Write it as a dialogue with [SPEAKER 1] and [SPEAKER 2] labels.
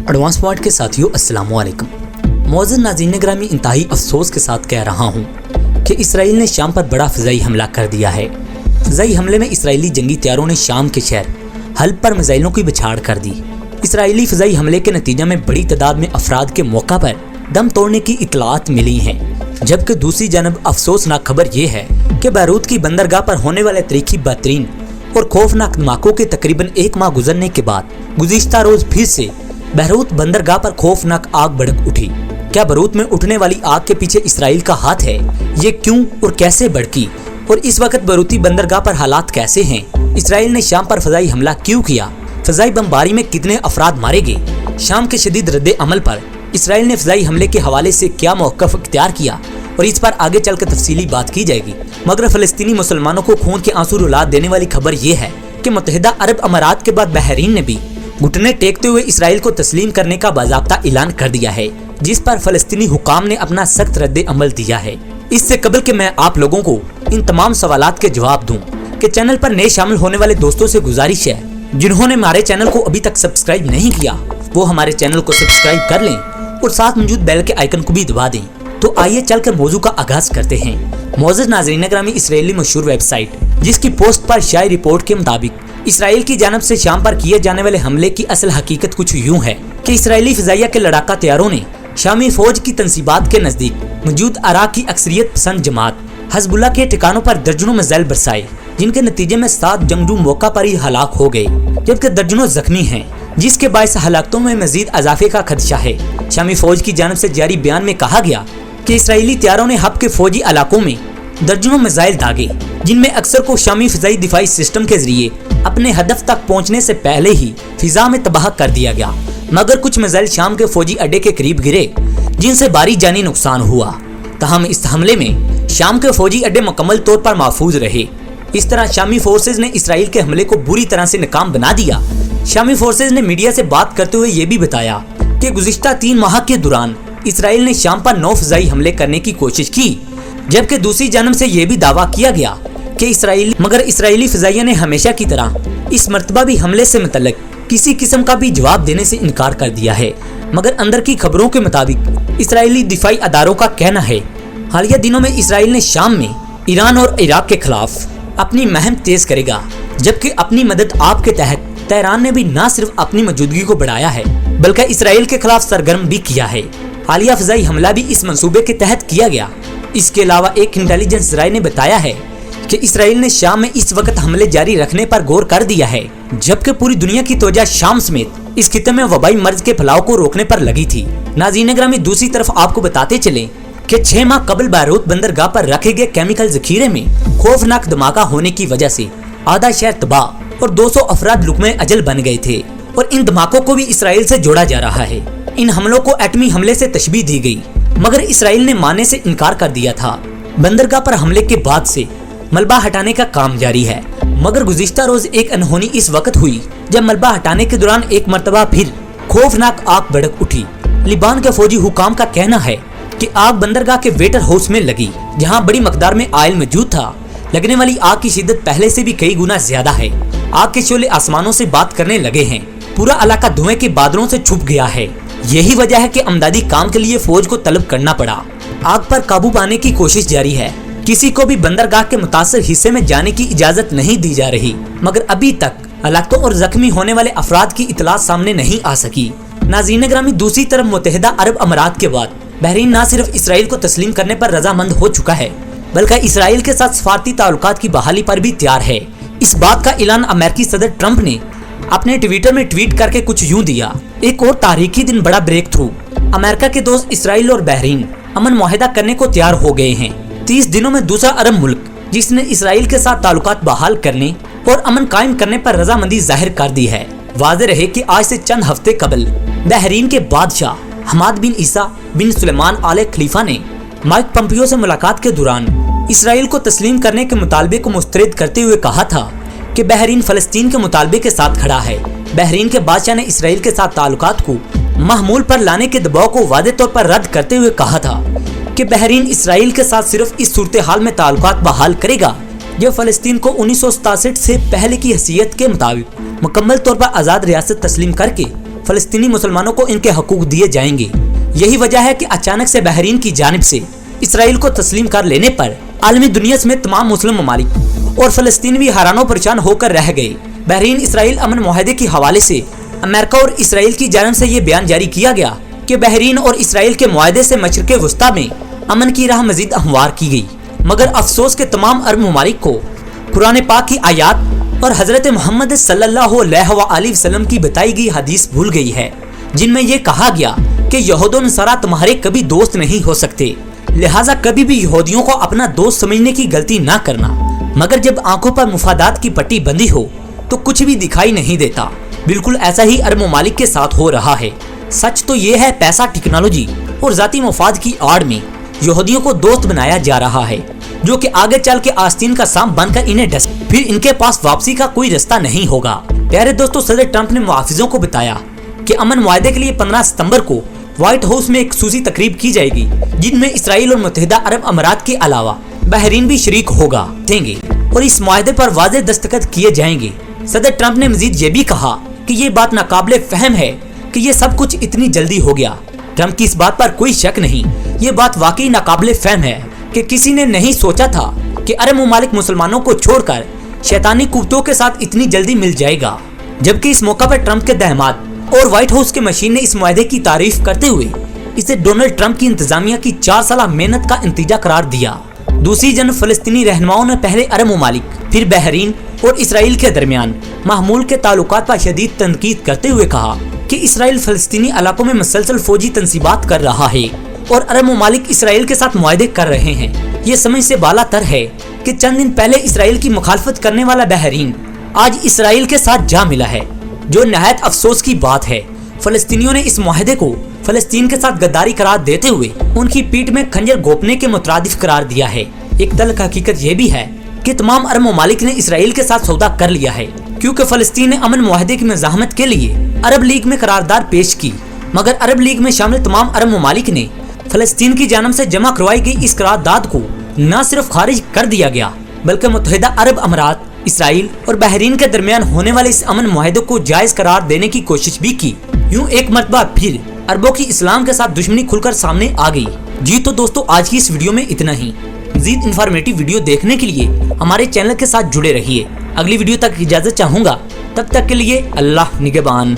[SPEAKER 1] Advance point के साथियों अस्सलाम वालेकुम। मौजूद नाज़रीन ग्रामी, इंतहाई अफसोस के साथ कह रहा हूँ कि इसराइल ने शाम पर बड़ा फ़िज़ाई हमला कर दिया है। फ़िज़ाई हमले में इसराइली जंगी तैयारों ने शाम के शहर हल्ब पर मिसाइलों की बछाड़ कर दी। इसराइली फ़िज़ाई हमले के नतीजे में बड़ी तादाद में अफराद के मौका पर दम तोड़ने की इतलात मिली हैं, जबकि दूसरी जानब अफसोसनाक खबर ये है कि बैरूत की बंदरगाह पर होने वाले तारीखी बदतरीन और खौफनाक धमाकों के तकरीबन एक माह गुजरने के बाद गुज़िश्ता रोज़ फिर से बैरूत बंदरगाह पर खौफनाक आग भड़क उठी। क्या बैरूत में उठने वाली आग के पीछे इसराइल का हाथ है? ये क्यों और कैसे भड़की और इस वक्त बैरूती बंदरगाह पर हालात कैसे हैं? इसराइल ने शाम पर फ़िज़ाई हमला क्यों किया? फ़िज़ाई बमबारी में कितने अफराद मारे गए? शाम के शदीद रद्द अमल पर इसराइल ने फ़िज़ाई हमले के हवाले से क्या मौक़िफ़ इख्तियार किया और इस पर आगे चलकर तफसीली बात की जाएगी। मगर फ़लस्तीनी मुसलमानों को खून के आंसू रुला देने वाली खबर ये है कि मुत्तहिदा अरब अमारात के बाद बहरीन ने भी घुटने टेकते हुए इसराइल को तस्लीम करने का बाज़ाब्ता ऐलान कर दिया है, जिस पर फ़लस्तीनी हुकाम ने अपना सख्त रद्द अमल दिया है। इससे कबल कि मैं आप लोगों को इन तमाम सवालात के जवाब दूं कि चैनल पर नए शामिल होने वाले दोस्तों से गुजारिश है, जिन्होंने हमारे चैनल को अभी तक सब्सक्राइब नहीं किया वो हमारे चैनल को सब्सक्राइब कर लें और साथ मौजूद बेल के आइकन को भी दबा दें। तो आइए चलकर मौजू का आगाज करते हैं। मौजूद नाज़रीन ग्रामी, इसराइली मशहूर वेबसाइट जिसकी पोस्ट पर शाये रिपोर्ट के मुताबिक इसराइल की जानब से शाम पर किए जाने वाले हमले की असल हकीकत कुछ यूं है कि इसराइली फ़िज़ाइया के लड़ाका तैयारों ने शामी फौज की तंसीबात के नज़दीक मौजूद अराक की अक्सरियत पसंद जमात हज़बुल्लाह के ठिकानों पर दर्जनों मिसाइल बरसाए, जिनके नतीजे में 7 जंगजू मौका पर ही हलाक हो गए, जबकि दर्जनों जख्मी हैं, जिसके बायस हलाकतों में मजीद इजाफे का खदशा है। शामी फौज की जानब से जारी बयान में कहा गया कि इसराइली तैयारों ने हब के फौजी इलाकों में दर्जनों मिसाइल दागे, जिनमें अक्सर को शामी फ़िज़ाई दिफाई सिस्टम के जरिए अपने हदफ तक पहुंचने से पहले ही फिजा में तबाह कर दिया गया। मगर कुछ मिसाइल शाम के फौजी अड्डे के करीब गिरे, जिनसे भारी जानी नुकसान हुआ। तहम इस हमले में शाम के फौजी अड्डे मुकम्मल तौर पर महफूज रहे। इस तरह शामी फोर्सेज ने इसराइल के हमले को बुरी तरह से नाकाम बना दिया। शामी फोर्सेज ने मीडिया से बात करते हुए ये भी बताया कि गुज़िश्ता 3 माह के दौरान इसराइल ने शाम पर 9 फ़िज़ाई हमले करने की कोशिश की, जबकि दूसरी जानब से यह भी दावा किया गया कि इसराइली फ़िज़ाइया ने हमेशा की तरह इस मर्तबा भी हमले से मुतल्लिक किसी किस्म का भी जवाब देने से इनकार कर दिया है। मगर अंदर की खबरों के मुताबिक इसराइली दिफाई अदारों का कहना है हालिया दिनों में इसराइल ने शाम में ईरान और इराक के खिलाफ अपनी मुहिम तेज करेगा, जबकि अपनी मदद आप के तहत तेहरान ने भी न सिर्फ अपनी मौजूदगी को बढ़ाया है बल्कि इसराइल के खिलाफ सरगर्म भी किया है। हालिया फ़िज़ाई हमला भी इस मंसूबे के तहत किया गया। इसके अलावा एक इंटेलिजेंस राय ने बताया है कि इसराइल ने शाम में इस वक्त हमले जारी रखने पर गौर कर दिया है, जबकि पूरी दुनिया की तवज्जो शाम समेत इस खित्ते में वबाई मर्ज के फैलाव को रोकने पर लगी थी। नाज़रीन ग्रामी, दूसरी तरफ आपको बताते चले कि 6 माह कबल बैरूत बंदरगाह पर रखे गए केमिकल जखीरे में खौफनाक धमाका होने की वजह से आधा शहर तबाह और 200 अफराद लुक़्मे अजल बन गए थे और इन धमाकों को भी इसराइल से जोड़ा जा रहा है। इन हमलों को एटमी हमले से तशबीह दी गई, मगर इसराइल ने मानने से इनकार कर दिया था। बंदरगाह पर हमले के बाद से मलबा हटाने का काम जारी है, मगर गुज़िश्ता रोज एक अनहोनी इस वक्त हुई जब मलबा हटाने के दौरान एक मरतबा फिर खौफनाक आग भड़क उठी। लिबान के फौजी हुकाम का कहना है कि आग बंदरगाह के वेटर हाउस में लगी, जहां बड़ी मकदार में ऑयल मौजूद था। लगने वाली आग की शिद्दत पहले से भी कई गुना ज्यादा है। आग के शोले आसमानों से बात करने लगे हैं, पूरा इलाका धुएं के बादलों से छुप गया है। यही वजह है कि अमदादी काम के लिए फौज को तलब करना पड़ा। आग पर काबू पाने की कोशिश जारी है। किसी को भी बंदरगाह के मुतासर हिस्से में जाने की इजाजत नहीं दी जा रही, मगर अभी तक हलाकों और जख्मी होने वाले अफराद की इतला सामने नहीं आ सकी। नाज़रीन ग्रामी, दूसरी तरफ मुत्तहिदा अरब अमारात के बाद बहरीन न सिर्फ इसराइल को तस्लीम करने पर रजामंद हो चुका है, बल्कि इसराइल के साथ सफारती ताल्लुकात की बहाली पर भी तैयार है। इस बात का ऐलान अमेरिकी सदर ट्रंप ने अपने ट्विटर में ट्वीट करके कुछ यूं दिया, एक और तारीखी दिन, बड़ा ब्रेक थ्रू। अमेरिका के दोस्त इसराइल और बहरीन अमन मुआहिदा करने को तैयार हो गए हैं। 30 दिनों में दूसरा अरब मुल्क जिसने इसराइल के साथ ताल्लुकात बहाल करने और अमन कायम करने पर रजामंदी जाहिर कर दी है। वाज़ेह रहे कि आज से चंद हफ्ते कबल बहरीन के बादशाह हमाद बिन ईसा बिन सुलेमान आले खलीफा ने माइक पंपियो से मुलाकात के दौरान इसराइल को तस्लीम करने के मुतालबे को मुस्तरद करते हुए कहा था कि बहरीन फ़लस्तीन के मुतालबे के साथ खड़ा है। बहरीन के बादशाह ने इसराइल के साथ ताल्लुकात को महमूल पर लाने के दबाव को वादे तौर पर रद्द करते हुए कहा था कि बहरीन इसराइल के साथ सिर्फ इस सूरत हाल में ताल्लुकात बहाल करेगा जब फ़लस्तीन को 1967 से पहले की हैसियत के मुताबिक मुकम्मल तौर पर आज़ाद रियासत तस्लीम करके फलस्तीनी मुसलमानों को इनके हकूक दिए जाएंगे। यही वजह है कि अचानक से बहरीन की जानिब से इसराइल को तस्लीम कर लेने पर आलमी दुनिया में तमाम मुस्लिम ममालिक और फलस्तीन भी हैरान परेशान होकर रह गए। बहरीन इसराइल अमन मुआहदे के हवाले से अमेरिका और इसराइल की जानिब से ये बयान जारी किया गया कि बहरीन और इसराइल के मुआहदे से मशरिक़ वस्ता में अमन की राह मजीद हमवार की गई। मगर अफसोस के तमाम अरब ममालिक को कुरान पाक की आयात और हजरत मोहम्मद सल्लल्लाहु अलैहि वसल्लम की बताई गई हदीस भूल गई है, जिनमें यह कहा गया कि यहूद और नसारा तुम्हारे कभी दोस्त नहीं हो सकते, लिहाजा कभी भी यहूदियों को अपना दोस्त समझने की गलती ना करना। मगर जब आंखों पर मुफादात की पट्टी बंधी हो तो कुछ भी दिखाई नहीं देता। बिल्कुल ऐसा ही अरब ममालिक के साथ हो रहा है। सच तो ये है, पैसा, टेक्नोलॉजी और जाती मुफाद की आड़ में यहूदियों को दोस्त बनाया जा रहा है, जो कि आगे चल के आस्तीन का सांप बनकर इन्हें डस, फिर इनके पास वापसी का कोई रास्ता नहीं होगा। प्यारे दोस्तों, सदर ट्रंप ने मुआफिजों को बताया कि अमन मुआहदे के लिए 15 सितंबर को व्हाइट हाउस में एक खुसूसी तकरीब की जाएगी, जिनमें इसराइल और मुत्तहिदा अरब अमारात के अलावा बहरीन भी शरीक होगा देंगे और इस मुआहदे पर वाज़ेह दस्तखत किए जाएंगे। सदर ट्रंप ने मजीद ये भी कहा कि ये बात नाकाबिले फहम है कि ये सब कुछ इतनी जल्दी हो गया। ट्रंप की इस बात पर कोई शक नहीं, ये बात वाकई नाकाबिले फहम है कि किसी ने नहीं सोचा था कि अरब ममालिक मुसलमानों को छोड़कर शैतानी कुत्तों के साथ इतनी जल्दी मिल जाएगा। जबकि इस मौका पर ट्रंप के दहमाद और व्हाइट हाउस के मशीन ने इस मुआहदे की तारीफ करते हुए इसे डोनाल्ड ट्रंप की इंतजामिया की 4 साल मेहनत का नतीजा करार दिया। दूसरी जंग फलस्तीनी रहनुमाओं ने पहले अरब ममालिक फिर बहरीन और इसराइल के दरमियान महमूल के ताल्लुकात पर शदीद तनकीद करते हुए कहा कि इसराइल फलस्तीनी इलाकों में मुसलसल फौजी तंसीबात कर रहा है और अरब ममालिक इसराइल के साथ मुआहदे कर रहे हैं। ये समझ से बालातर है कि चंद दिन पहले इसराइल की मुखालफत करने वाला बहरीन आज इसराइल के साथ जा मिला है, जो नहायत अफसोस की बात है। फलस्तीनियों ने इस मुआहदे को फलस्तीन के साथ गद्दारी करार देते हुए उनकी पीठ में खंजर घोंपने के मुतरादिफ करार दिया है। एक तल्ख हकीकत यह भी है कि तमाम अरब ममालिक ने इसराइल के साथ सौदा कर लिया है, क्योंकि फलस्तीन ने अमन मुआहदे की मज़ाहमत के लिए अरब लीग में करारदाद पेश की। मगर अरब लीग में शामिल तमाम अरब ममालिक ने फलस्तीन की जानिब से जमा करवाई गई इस करारदाद को न सिर्फ खारिज कर दिया गया, बल्कि मुत्तहिदा अरब अमारात, इसराइल और बहरीन के दरमियान होने वाले इस अमन मुआहदे को जायज करार देने की कोशिश भी की। यूं एक मरतबा फिर अरबों की इस्लाम के साथ दुश्मनी खुलकर सामने आ गई। जी तो दोस्तों, आज की इस वीडियो में इतना ही। मज़ीद इन्फॉर्मेटिव वीडियो देखने के लिए हमारे चैनल के साथ जुड़े रहिए। अगली वीडियो तक इजाजत चाहूँगा, तब तक के लिए अल्लाह निगहबान।